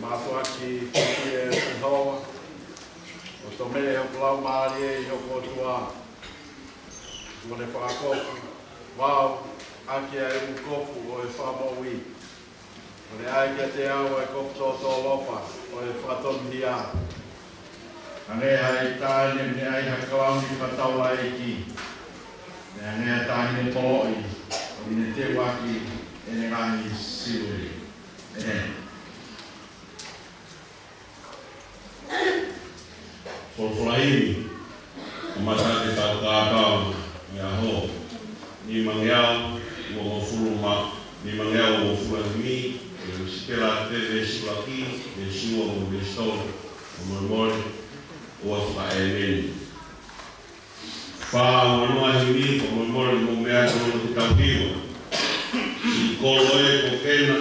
Mātua ki whiti e hoa, o tō mele ho kulau maari e ho kotua. Kone whakakofu, wau, aki a e kofu o e whamau i. Kone ai kia te au e kofu tō lofa o e whakatonu ni a. Ane ai tāne me ai hakalau ni whataula e ki. Ne ane a tāne poloi, o ne te waki e ne rangi siuri. Polfolaini, amasate tau kākau, mea ho. Ni mangeau, ua mofuruma, ni mangeau ua mofurangimi, e usipela te ve siwaki, e siwa mo vestou, o mormore, ua whaemeni. Wha manua himi, o mormore mo mea tono te taukiwa. Si kolo e ko kena,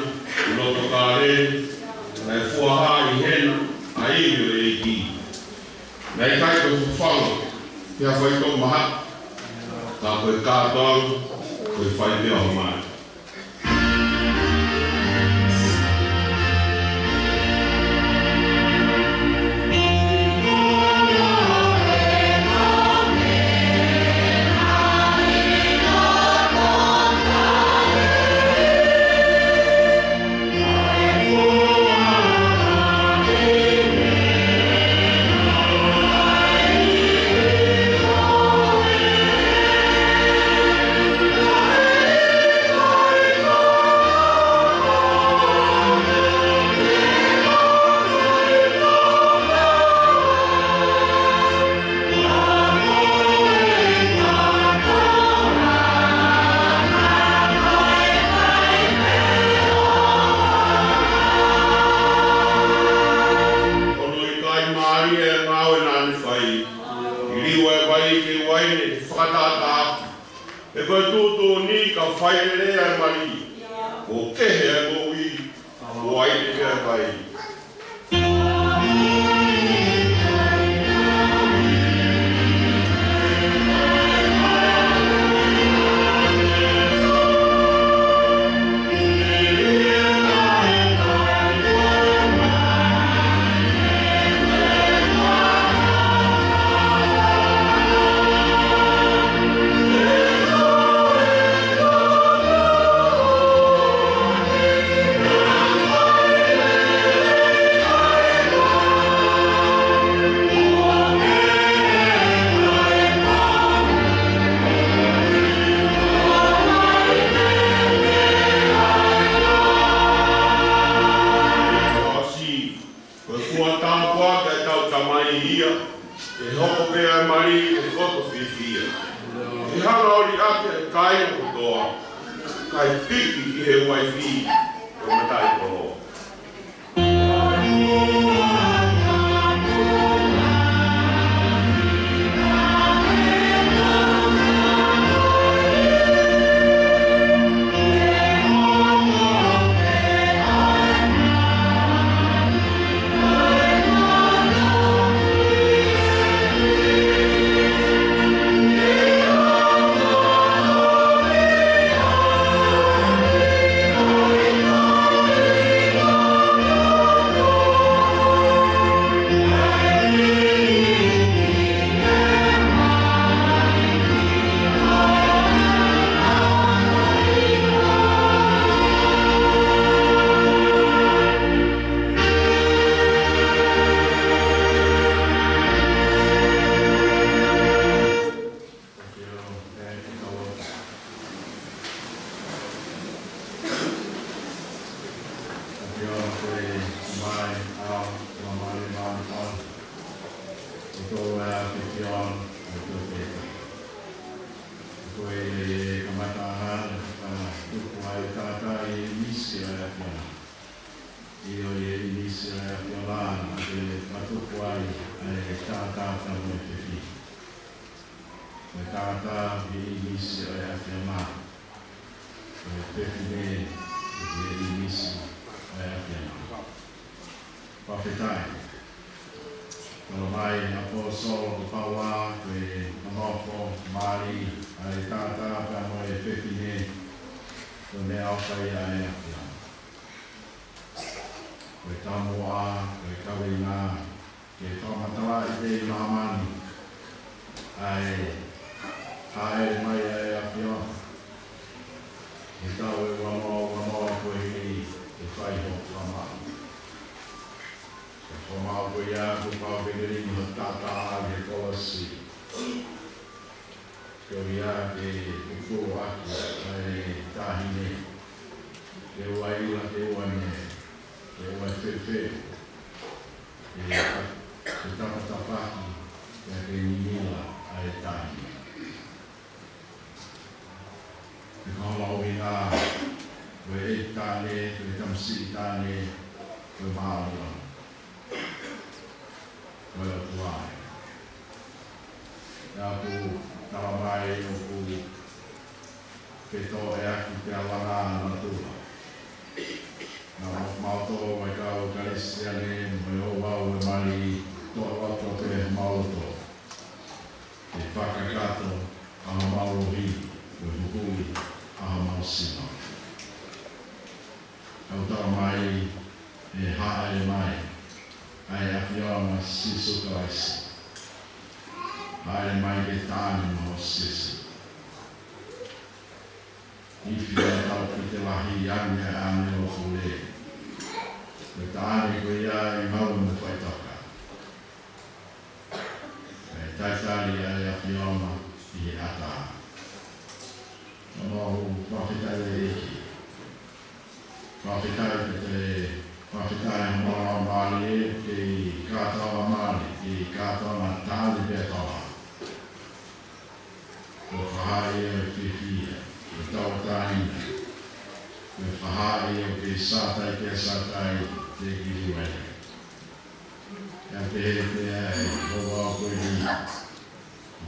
loto kāre, na e fuaha I hena, a iho e ki. Nei kai ko whawha, kia whai tō maha, ka koe kātau, koe whai mea o mai. Yeah. liwa e vai ke waine te whakatata aku. E koe tūtū ni ka whaere ai mari. O kehe ai mo ui, o aine mea vai.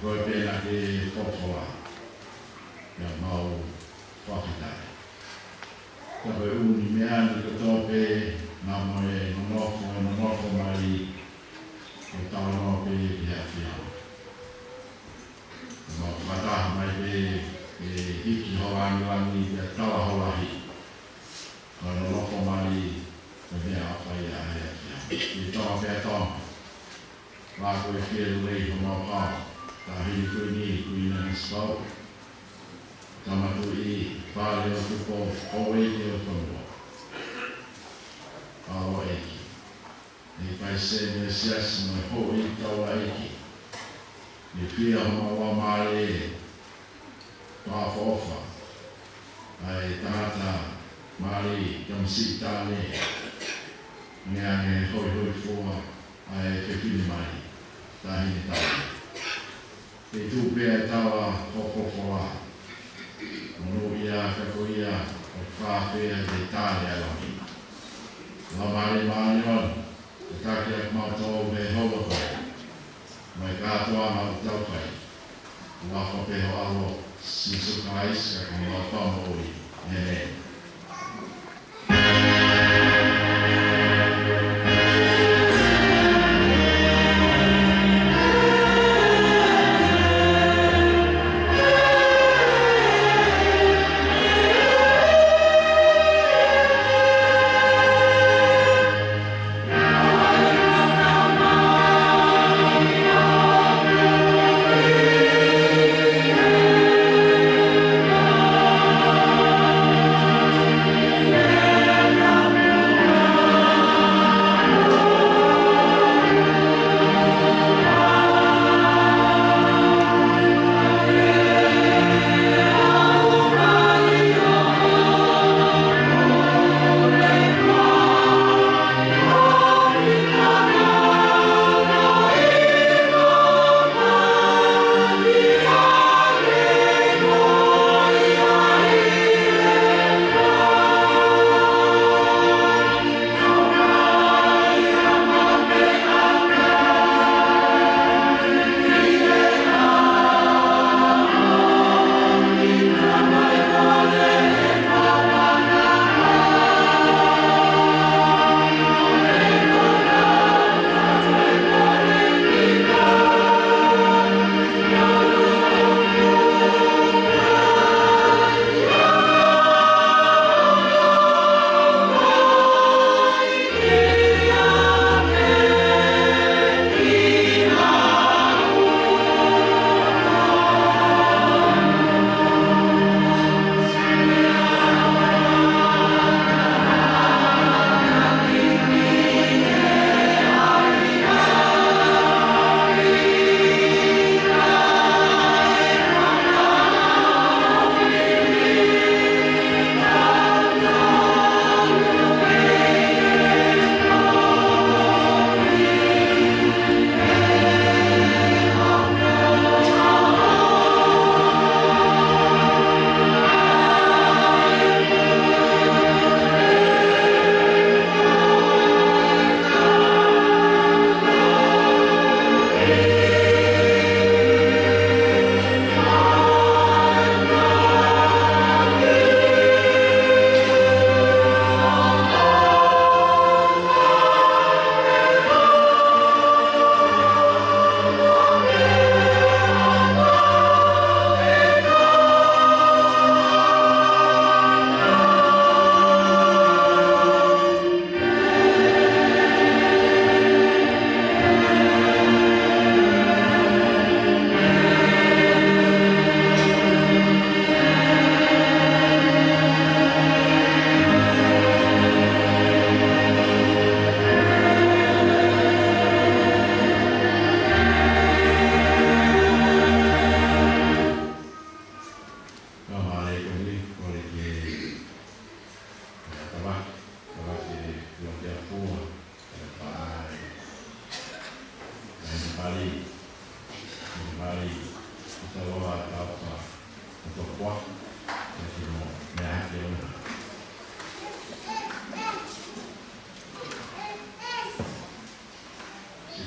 Koe pēna ke whawhawa. Ia mau whakitai. Kawe uni mea ni katope nā moe nonofo mai o tāno pe i hawhia. Mā whataha mai pe e hiki hoangiwangi pe tawa hoahi. Mā nonofo mai me mea awhai a hawhia. I tawa pēr tonga. Mā koe whieru lei ho mau pāo. Tā hiri koe ni kui na hispau. Tamatu i whāre o tupo o eiki o whanua. Awa eiki. Ni pai se me siasi mai ho i taua eiki. Ni pia homa wa maare pāwhaofa. Ai tāta maare kamsi tāne. Ngea nge hoi fua ai whewhini mai. Tāhini tāne. Te tūpea tawa hofofoa. Moro ia, kakoia, o whawhea te tāne awangi. La mare maanion, te kake ak mātou me hoa koe. Mai kātoa mau taupai. Ua whapeho alo, sisu kais, ka kama whamori, nene.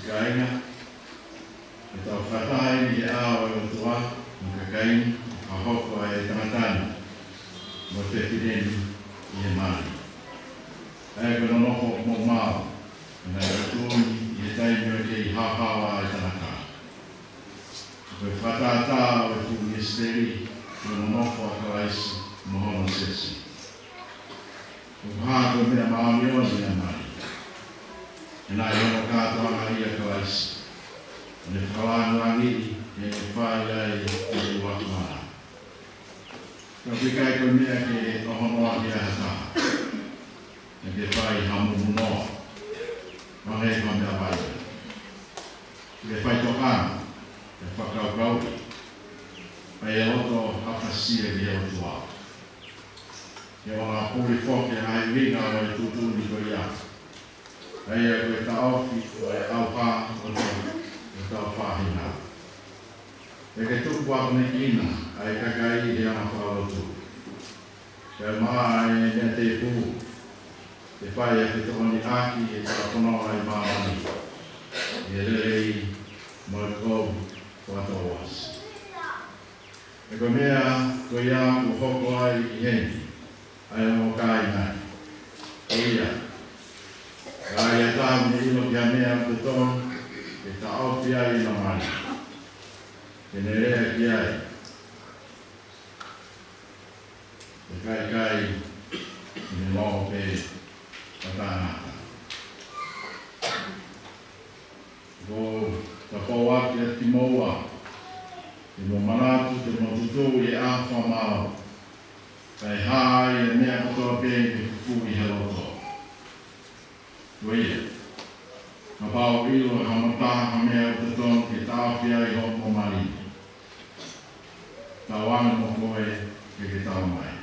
Kainga, e tau whatae ai ni ao e tua ka kai a hoko ai tamatani mo te fideni i mai ai ko no ho mo mau na tuni i tai mo ke ha ha ai tanaka ko fatata o tu misteri no ho ka ai mo no sesi ko ha ko me ma mi o ni mai na yo no ka to na ia ka ai ne fala rangi e fai ai i wakmana ka pikai ko mea ke ohonoa ki a hata e ke fai hamu munoa mahe ka mea vai ke fai tokana e whakaukau ai e oto hakasia ki e otua ke ona puri whoke ai winga o e tutuni ko ia ai e koe ta ofi o e auha o tau whahina. E ke tuku wako ne ina, ai kakai e ana whaalotu. Ke maa e nea te pū, te whai e te tokoni aki e tau tono ai maani. E rei mo e kou wata oas. E ko mea ko ia ko hoko ai i heni, ai o kai nai. O ia. Ai e tahu ni ilo ki a mea te tono, e ta awhi ai na mai. E ne rea ki ai. E kai i ne loho pe patanata. Ko ta pou aki a timoua. E mo manatu te mo tutu i a whamao. Kai hai e mea katoa pe te fufu i heloto. Ko ia. Ma pao ilo e hamata ha mea o te tono ke tāwhia i hoko mari. Tau ane mo koe ke tau mai.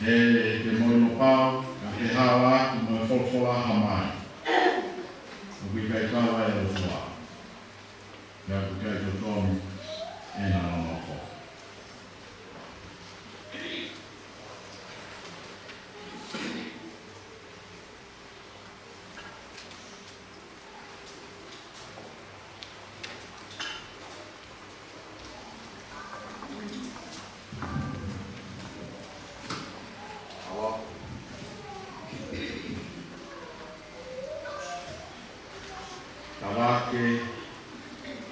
E te moino pao, ka ke hawa ki mo e wholwhola ha mai. O kui kai kawa e o tua. Ka kui kai to tono e na nonoko.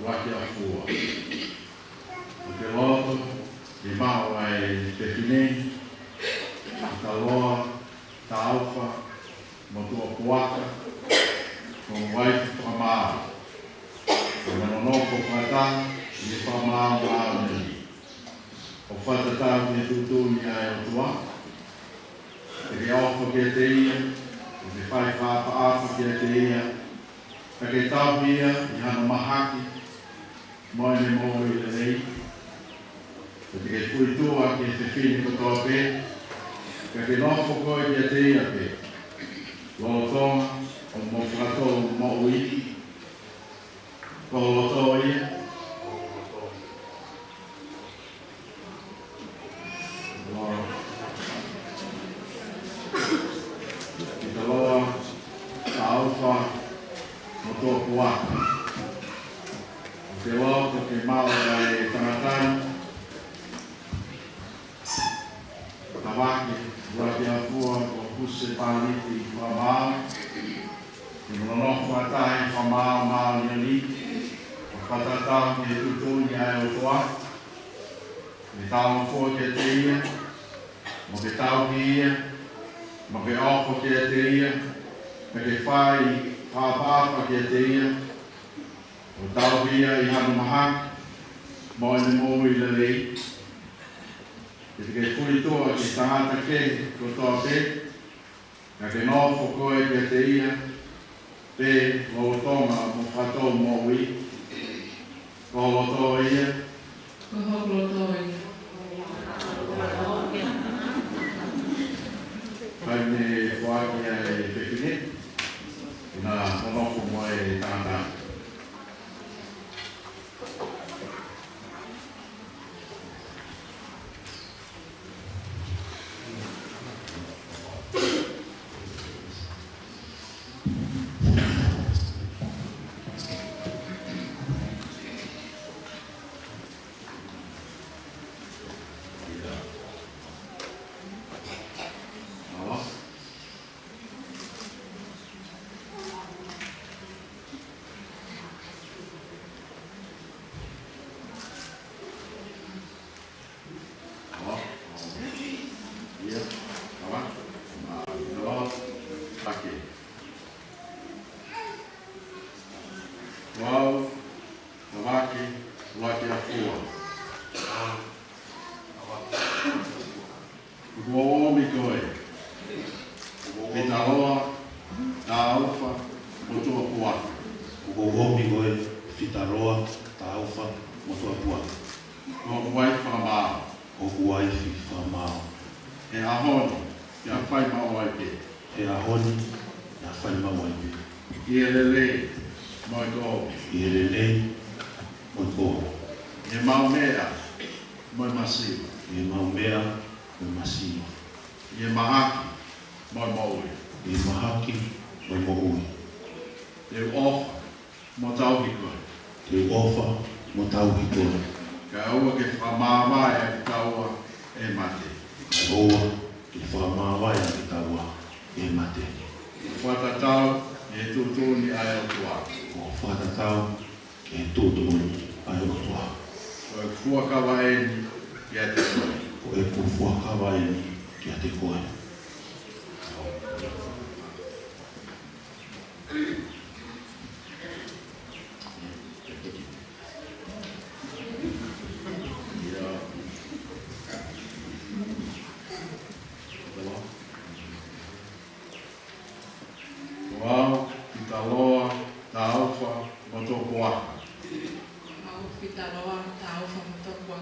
Wake a fua. O te loto, i mao ai te whine, ta loa, ta alfa, mo tua puaka, ko waifu whamaa. O manonoko whatang, i whamaa maa neri. O whatatau ne tutuni ai o tua. E ke awha kia te ia, o te whai whapa kia te ia, ka ke tau ia, i hana mahaki, moi ne mo i le nei. Te ke fui tua ki te whini kotoa pe, ka ke nofo koe ki a te ia pe. Lolotonga, o mo whakatou mo ui, ko loloto ia. Ki te loa, ta alfa, mo tō puaka. Te loto ke mau ai tangatani. Tawake, waki a fua o kuse pāniti i whamau. Te mononoko atai whamau mau ni o whatatau ki e tutuni ai o toa. Me tau fua ki a te ia, mo ke tau ki ia, mo ke ofo ki a te ia, me ke whai whapapa ki a te ia, o tau ia i hana mahaki, mo ene mō i le lei. Te kei furi toa ki tangata ke, ko toa pe, ka ke nofo koe ki a te ia, pe lolotonga mo whatou mō ui, ko loto ia. Ko loto ia. Kai me whaki ai whewhine, ina monofo mo e tangata. Laki a fua. Ua omi koe. Pita loa, ta aufa, o tua pua. Ua omi koe, fitaroa, ta aufa, mo tua pua. O kuai whamao. O kuaifi whamao. E ahoni, ia whai mau ai pe. E ahoni, ia whai mau ai pe. I e lele, moi ko. I e lelei, mo ko. E mau mea, moi masiwa. I e mau mea, mo masima. I e mahaki, moi maui. I e mahaki, mo moui. Te ofa, mo tauhi koe. Te ofa, mo tauhi koe. Ka aua ke whamāwai e taua e mate. Ka oa, te whamawai a te taua, e mate. Whatatau e tūtūni ai o tua. O whatatau, e tōtoni, ai o tua. O e fuakawa e ni ki a te koe. O e kufuakawa e ni, ki a te koe. Wau, ki ta loa, ta auwha, mo tō kuaka. Mau whita roa tāu whamatokua.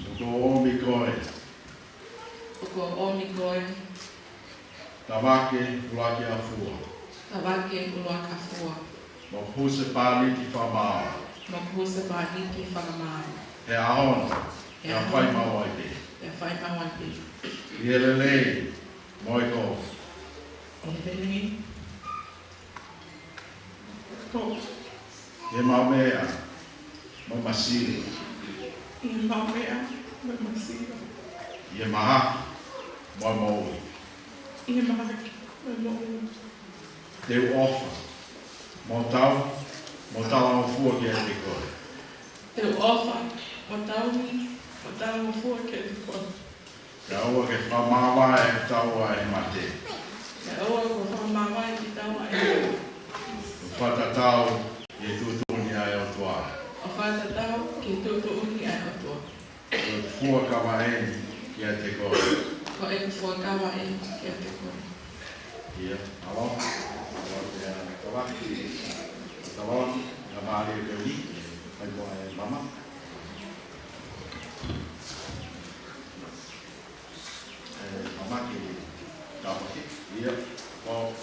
O tō omi koe, Oko omi koe, ta wake ulaki a fua. tawake ulua ka fua. Mo huse pāliti whamao. Mo kusa pāhiki whakamāo. He ahona, E ia whai mau ai pe. E whai mawaki. I e lelei, moi ko. E peni. Ko. E mau mea, moi masiri. I mau mea, me masira. I e mahaki, moi maui. I mahaki, me mo'u. Te ofa, mo tau au fua ki a te koe. Te ofa, o taumi, o tau o fua ke te koe. Ka aua ke whamāwai e taua e mate. Te oa ko whamawai ki taua e. O whatatau e tūtūni ai o tua. O whatatau ki tūtu uni ai o tua. O fua kawaeni ki a te koe. Ko e ku fuakawa e ki a te koe. Ia, alo. Alo te kawaki. Talon, na maari e peuni. Pai koa e mama. Mama ki kawaki. Ia, o.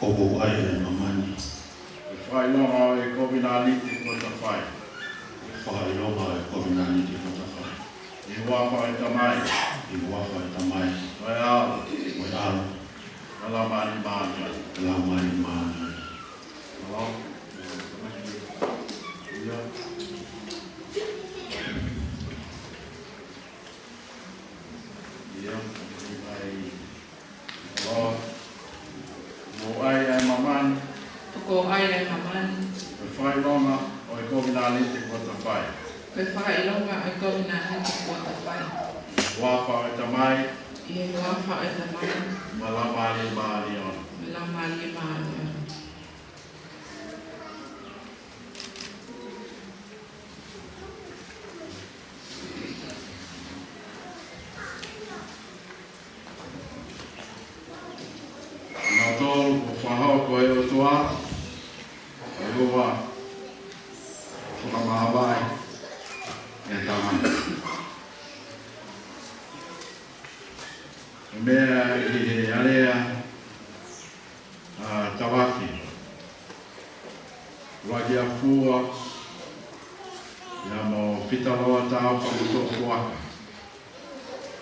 Ogo ai e mamani. Whai longa e kovinaliti ko ta whai. Whai longa e kovinani te kota whai. I wafa e tamai. I wafa e tamai. Wai ao. Wai ao. Wala mani mani. La mani mani. Hello? Ia. Ia. Hello? Mo ai ai mamani. Ko ai e mamani. Whai longa o e kovinaliti ko ta whai. Koe whakailonga ai kovina hati kua ta whai. Wafa e tamai. I e wafa e ta mai. Wala mani mani on. Me la mali e maani. tolu o whahau ko e o toa. E hoa whakamahabai e tamai. E mea i he area tawaki. Wagi a fua ia mo fitaloa tau whakuto kuaka.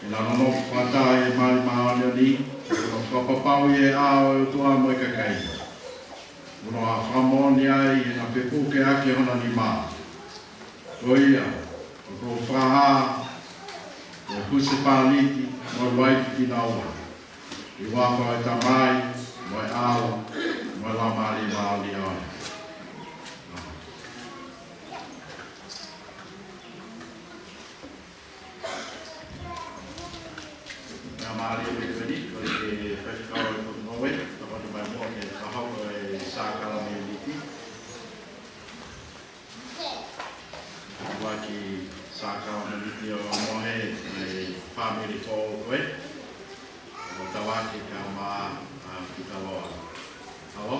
I la nono whata e mali maone ni, no whapapau e ao e tua mo e kakai. Uno a whamoni ai e na pepuke ake hona ni maa. O ia, o ko whaha, o kuse pāliti, mo e waifi ki naua. I wako e tamai, mo e ao, mo e la mali maoni ai. Maria Benedict, que festival de Norway, estava de mais bom que a roupa é saca lá meio de lá que saca lá meio de morrer família for foi, estava aqui com a fica lá, alô?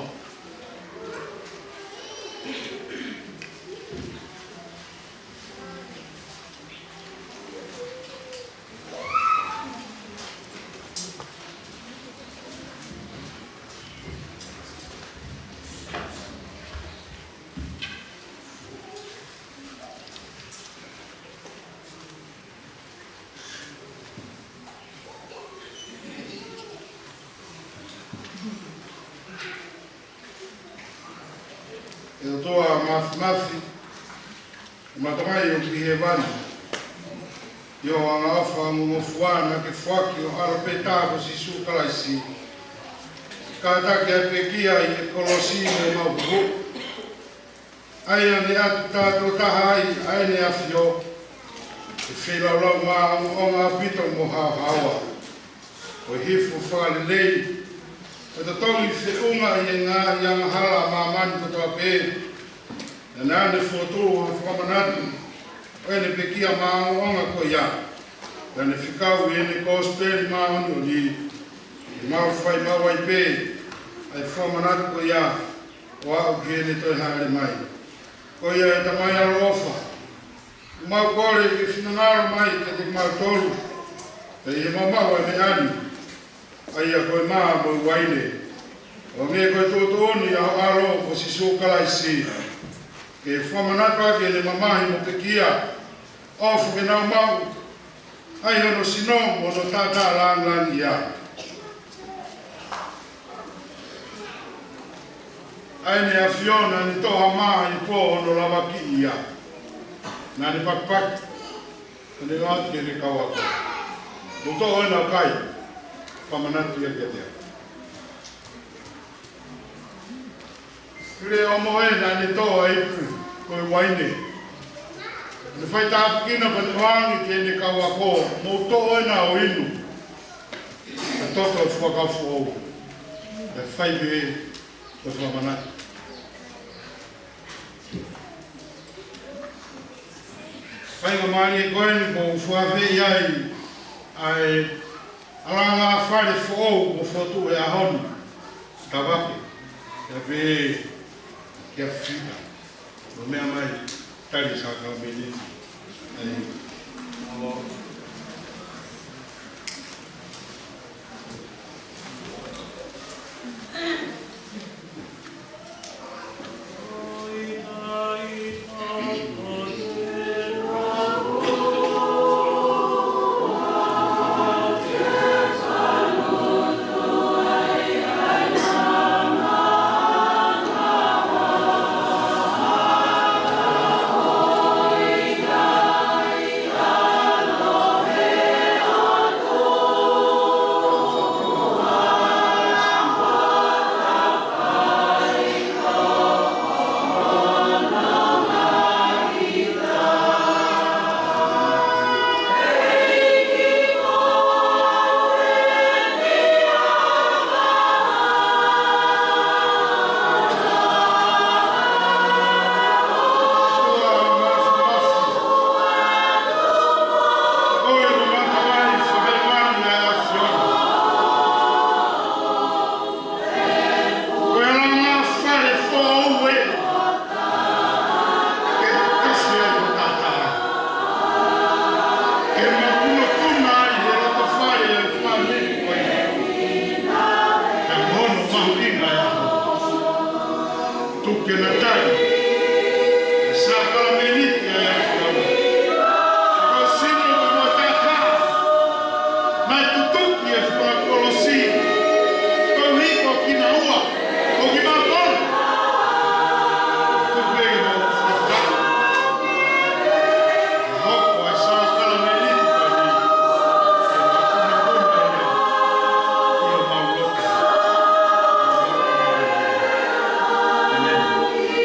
Eu estou a mafi, matamai o que revani. Eu a afa mo fuana que foque o arpetavo si su kalasi. Cada que a pequia e colosine ma bu. Ai ane ata to tahai ai ne afio. Fila lo ma o ma pito mo hawa. O hifu fale lei. O te tongi se unga i ngā yang hala mamani ko toa pē. Na nāne whotoro a whamanatu. O ene pekia māonga ko ia. Na ne whikau i ene kōsperi māoni o ni. I mau whai mawai pē. Ai whamanatu ko ia. O au ki ene toi haere mai. Ko ia e tamai alo ofa. I mau kore ki whinangaro mai ke te mau tolu. E i mamau e me ani. Ai a koe maa mo waine. O me koe tōtōni au aro o si sōkalai si. Ke whamanaka ke le mamahi mo te kia. Ofu ke nau mau. Ai hono sino mo no tātā lang ia. Ai ne a Fiona ni toha maa i pō hono lawa ki ia. Nā ne pakpaki. Ne ngāti ke ne kawako. Mo tō hoi nau kai. Whamanatu ia kia tea. Kire o moena ni toa ipu koe waine. Ne whai tāpukina pa te wangi ke ne kawako. Mo toa ena o inu. E toto e whakafu au. E whai me o whamanatu. Whai ka maari e koe ni mo whuawhi ai. Ai alanga whare whoou mo whotu e ahonu. Tawake. Ia pe kia whita. O mea mai tari saka o meni. Alo. Oh que Natal. Saca la melita e a flama. Cosino como tata. Mas tutuki e fua colosi. Corrico aqui na rua. O que matou? Tu veio no frafá. Roupa é só aquela melita para mim. E eu não vou. Amém.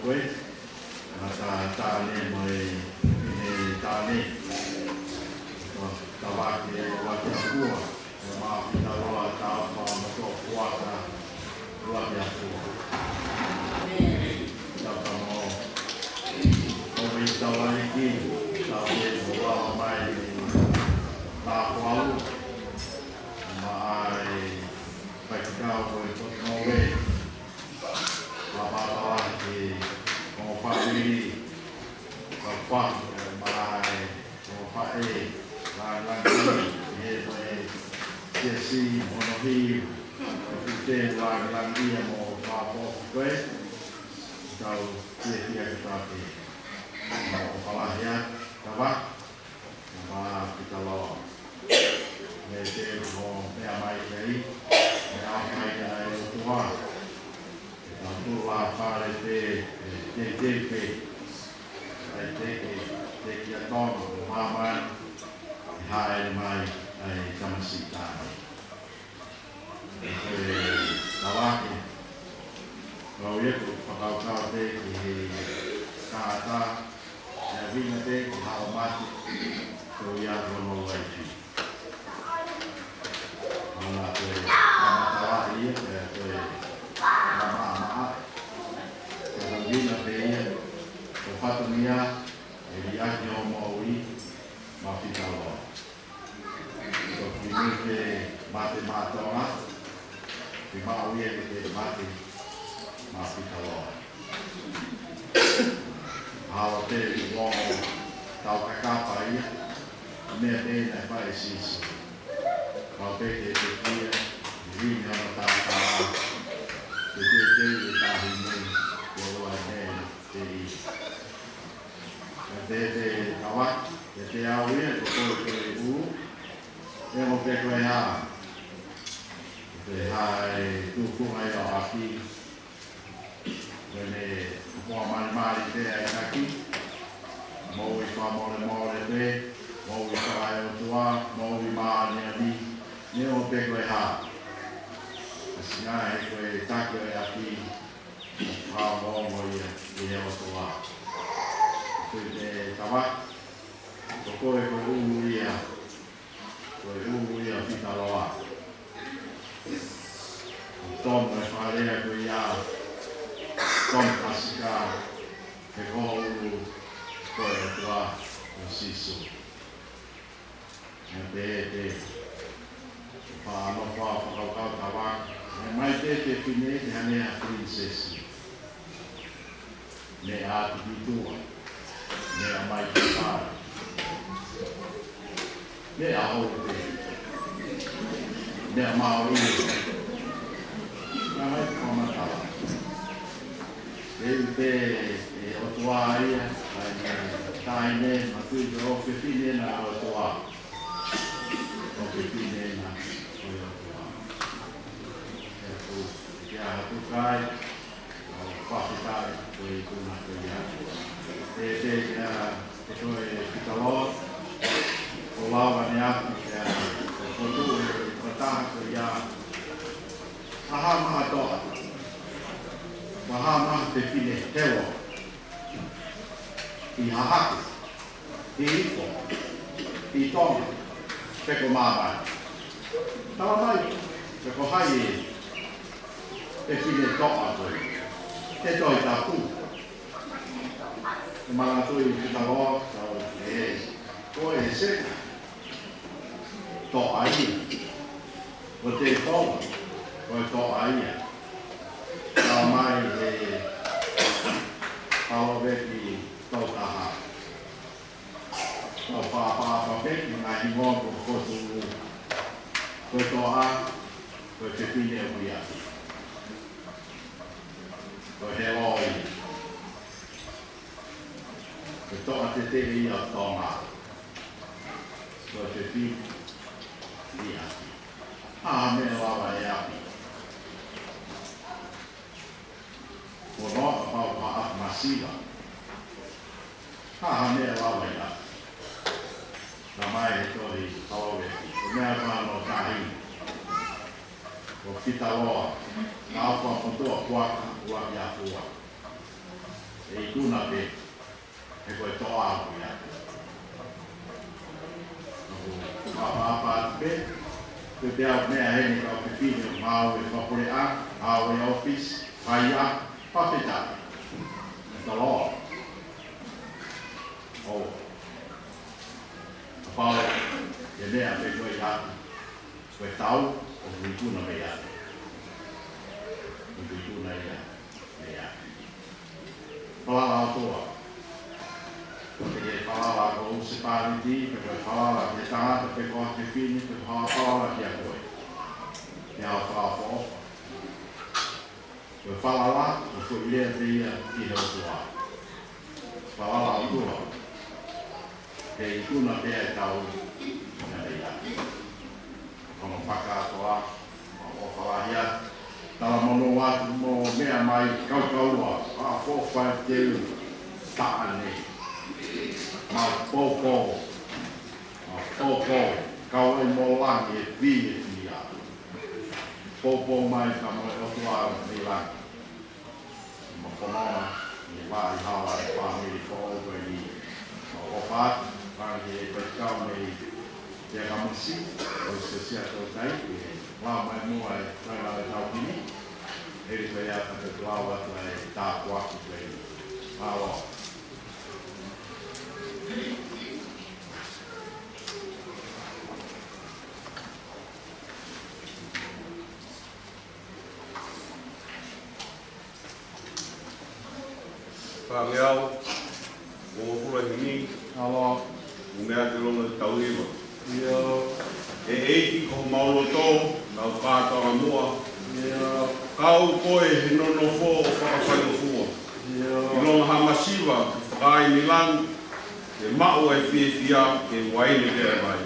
koe. Nā tāne mai e tāne. Tawaki e waki a kua. E māwhina roa tāwha mato kuata waki a kua. Tapa mo. Owi tawari ki. Tāwe o wawa mai tā kualu. Mai whaikikau koe kote no we. Wapatawa ki o whairi. Wapaki mai o whae. Langi, Jesse, Monohi, Fute, Langi, mo Papo, koe. Tau tia kitaki. Mo palahia, tawa. Ma kita lo. Me te mo mea mai kei. Mea mai kei o tua. Tau tula pare te. Ai te kia tono, mama. Hae mai ai tamasitani. Tawaki. Kau ieku whakaukau te ki kāta. E vina te ki hao mati. Kau iatu no waifi. Mana koe tamatawai ia. Koe mama. Koe vina te ia. Koe whatumia. E riaki o moui. Ma whika loa. Ko kimi te mate mātonga, te māuia ki te mate mā whika loa. Hawa te i longo tau kakapa ia, mea tēnei whae sisi. Kau peke te kia, i rini ana tātā, te e tāhi nei, te roa nei te i. Te kawaki, te au ia, te koe uu, e mo te koe hā. Te hae tūkunga i o aki. Wene kua mari te ai taki. Mou i wha mole te. Mou i whae o tua. Mou i maani a ni. Ne mo te koe hā. Asi ngā e koe taki o aki. Hā mongo ia i he o tua. Koe te tawaki. Ko koe uu ia. Koe uu ia whika loa. Tomo e wharea koe ia. Tomo pasika. Ke koho uu. Koe o tua. O sisu. E te. Whaano whakaukau tawaki. E mai te whine te hanea princesi. Me āti pitua. Me a mai te tāra. Me a hou te. Me a mao iu. Ka mai whamatawa. Te e otua ia. Taine, matui te o whiwhine na otua. O whiwhine na otua. E tu, kia hatu kai. O whawhitai, koe kuna koe ia. Te koe whikaloa. O lawa ni aki o kotu e wataha ko ia. Aha maha toa. Maha maha te whine hewa. I hahaku. I iko. I tonga. Peko māmai. Tawa mai. Peko hai e. Te whine toa koe. Te toi tā pū. Te maratui whikaloa. Koe e seka. Toa ia. O te tonga. Koe toa ia. Tawa mai e pawaweki tautaha. Tau whapapapeki ngā hingongo kotu. Koe toa. Koe te whine o ia. Koe he oi. Koe toa te te ia tonga. Koe te whine. Ia. Mea wawa e api. Ko noa pau pa ap masiva. Mea wawa e api. Ka mai e tori hawaweki. Ko mea wano tahi. Ko whita loa. Ka awha kontoa kuaka uaki a pua. e I kuna pe e koe toa aku ia. Apa pe te pea mea hene ka pe pine mau e whapore a, au e office, pai a, papeta. The law. Oh. Pau e mea pe koe ia, koe tau o kuikuna me ia. Kuikuna ia, me ia. Palala atoa. Porque falava com o separati, porque falava que estava pe corte fino, que falava que a coi. E ao falar fofa. Eu fala lá, eu fui ler via e resolver. Fala lá o tua. Que tu na pé tal, na meia. Quando faca lá, vou falar já. Tava monoato, mo meia mais caucaua. A fofa teu tá ali. Ma popo, kau e molangi e pii e tia. Popo mai ka mo e otua ni langi. Ma ponoa, ni wā I hawa e whāmiri ko ogo e ni. O whāt, whangi e pēkau me te akamusi, o se sia tō tai, e wā mai mua e taina e tau pini. Eri koe ata te lau atu e tāku aku koe ni. Alo. Whangeau, o fura hini, Alo. o mea te longa te tauhiwa. Yo. E eiki ko maulo tō, nau kātoa mua. Yo. Kau koe he nono fō o whakawhai fua. Yo. I longa hamasiwa, ki whakai ni lang, e mao e whiawhia, e waine te e mai.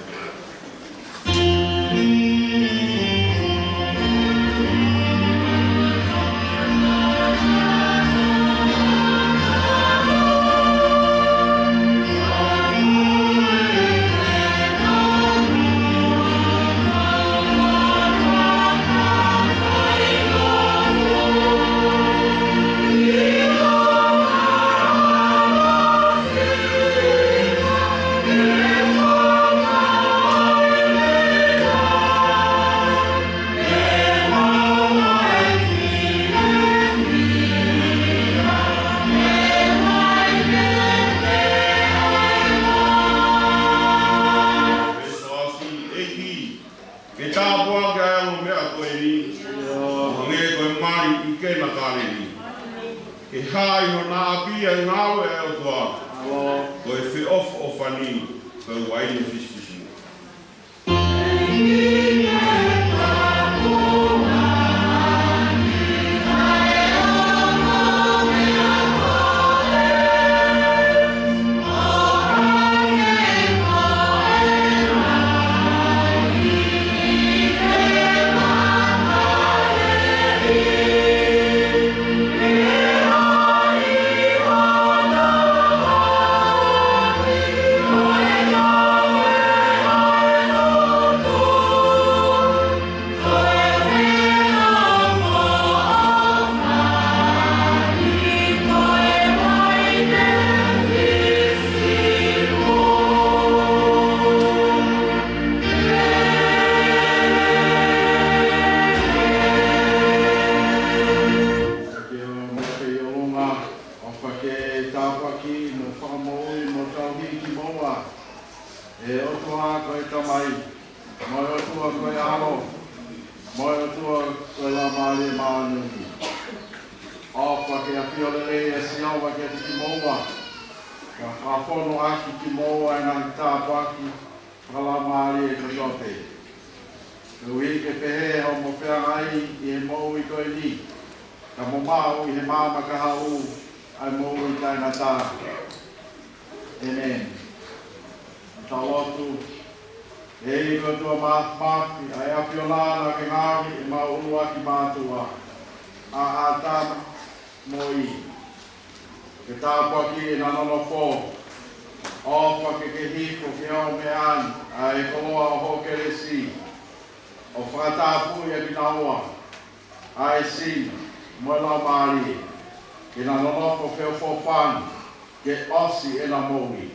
Ke na nonofo feo fofani, ke osi e na moui.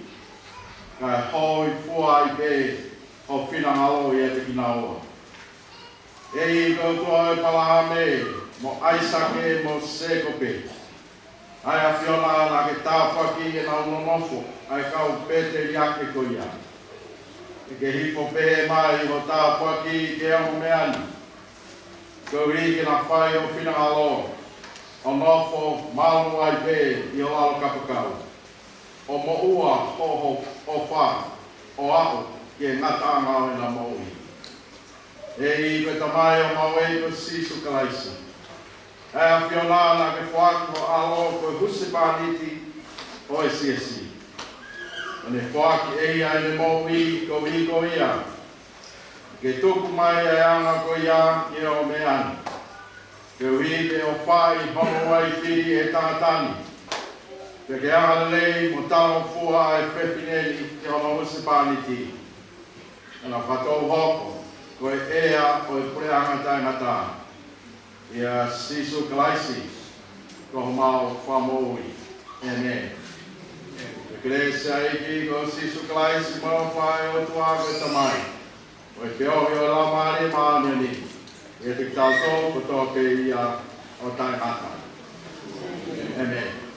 Ka hoi fua i pe o whina ngalo i e te kina oa. E i koutua e palahame, mo aisake mo sekope. Ai a whiona na ke tāwhaki e na nonofo, ai kau pete riake ko ia. E ke hifo pehe mai o tāwhaki ke aho meani. Ko ri ke na whai o whina ngalo, o nofo malu ai pe i o lalo kapakau. O mo ua hoho o wha, o aho ke ngata ngau e na moui. E i pe tamai o mawei ko sisu kalaisi. E a whiona na ke whaku o alo ko husi pāniti o e siesi. O ne whaki e ia e ne moui ko ia. Ke tuku mai e anga ko ia i o meani. Ke uike o whai hono ai whiri e tātani. Ke anga lei mo talo fua e whewhineni ke ono husi pāniti. Ana whatou hoko. Ko e ea o e pureanga taingata. Ia sisu kalaisi. Ko mau whamoui. Amen. E kresia iki ko sisu kalaisi mau whae o tuago e tamai. O e whiohi o la maari maaneni. E te tautou ko toke ia o taingata. Amen.